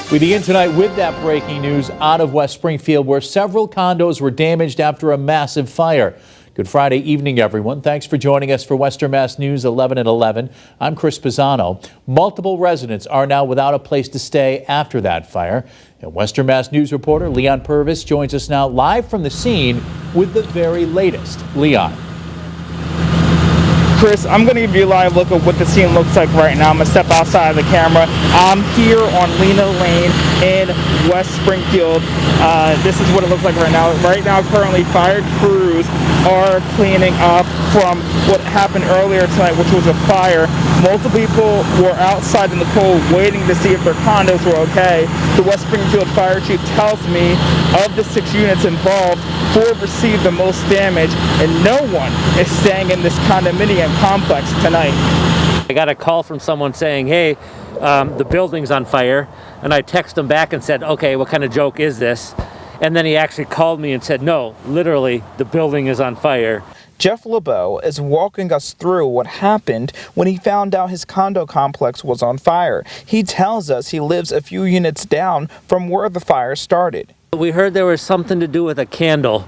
We begin tonight with that breaking news out of West Springfield, where several condos were damaged after a massive fire. Good Friday evening, everyone. Thanks for joining us for Western Mass News 11 at 11. I'm Chris Pisano. Multiple residents are now without a place to stay after that fire. And Western Mass News reporter Leon Purvis joins us now live from the scene with the very latest. Leon. Chris, I'm going to give you a live look at what the scene looks like right now. I'm going to step outside of the camera. I'm here on LINA Lane in West Springfield. This is what it looks like right now. Right now, currently, fire crews are cleaning up from what happened earlier tonight, which was a fire. Multiple people were outside in the cold waiting to see if their condos were okay. The West Springfield fire chief tells me of the 6 units involved, 4 received the most damage, and no one is staying in this condominium complex tonight. I got a call from someone saying, hey, the building's on fire, and I texted him back and said, okay, what kind of joke is this? And then he actually called me and said, no, literally, the building is on fire. Jeff LABOE is walking us through what happened when he found out his condo complex was on fire. He tells us he lives a few units down from where the fire started. We heard there was something to do with a candle,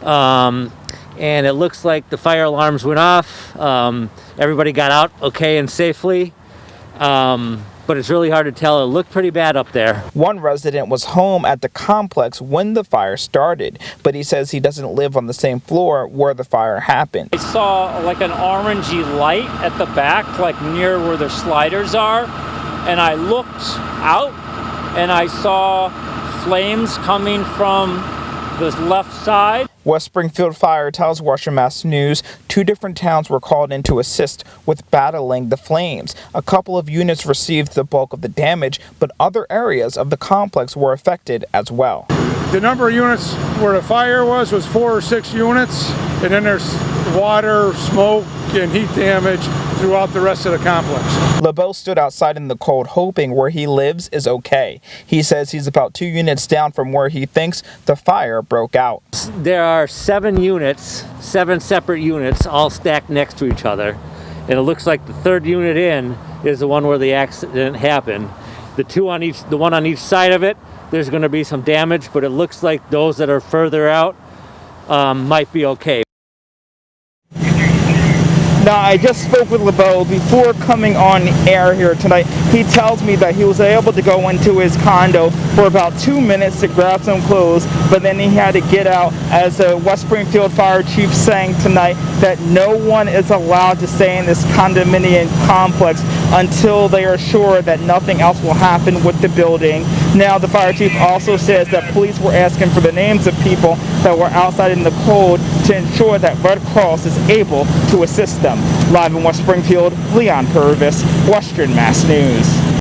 and it looks like the fire alarms went off. Everybody got out okay and safely, but it's really hard to tell. It looked pretty bad up there. One resident was home at the complex when the fire started, but he says he doesn't live on the same floor where the fire happened. I saw like an orangey light at the back, like near where the sliders are, and I looked out and I saw flames coming from the left side. West Springfield Fire tells Western Mass News 2 different towns were called in to assist with battling the flames. A couple of units received the bulk of the damage, but other areas of the complex were affected as well. The number of units where the fire was 4 or 6 units, and then there's water, smoke, and heat damage throughout the rest of the complex. LABOE stood outside in the cold hoping where he lives is okay. He says he's about 2 units down from where he thinks the fire broke out. There are 7 units, 7 separate units, all stacked next to each other. And it looks like the 3rd unit in is the one where the accident happened. The one on each side of it, there's going to be some damage, but it looks like those that are further out might be okay. Now, I just spoke with LABOE before coming on air here tonight. He tells me that he was able to go into his condo for about 2 minutes to grab some clothes, but then he had to get out, as the West Springfield Fire Chief saying tonight that no one is allowed to stay in this condominium complex until they are sure that nothing else will happen with the building. Now, the fire chief also says that police were asking for the names of people that were outside in the cold to ensure that Red Cross is able to assist them. Live in West Springfield, Leon Purvis, Western Mass News.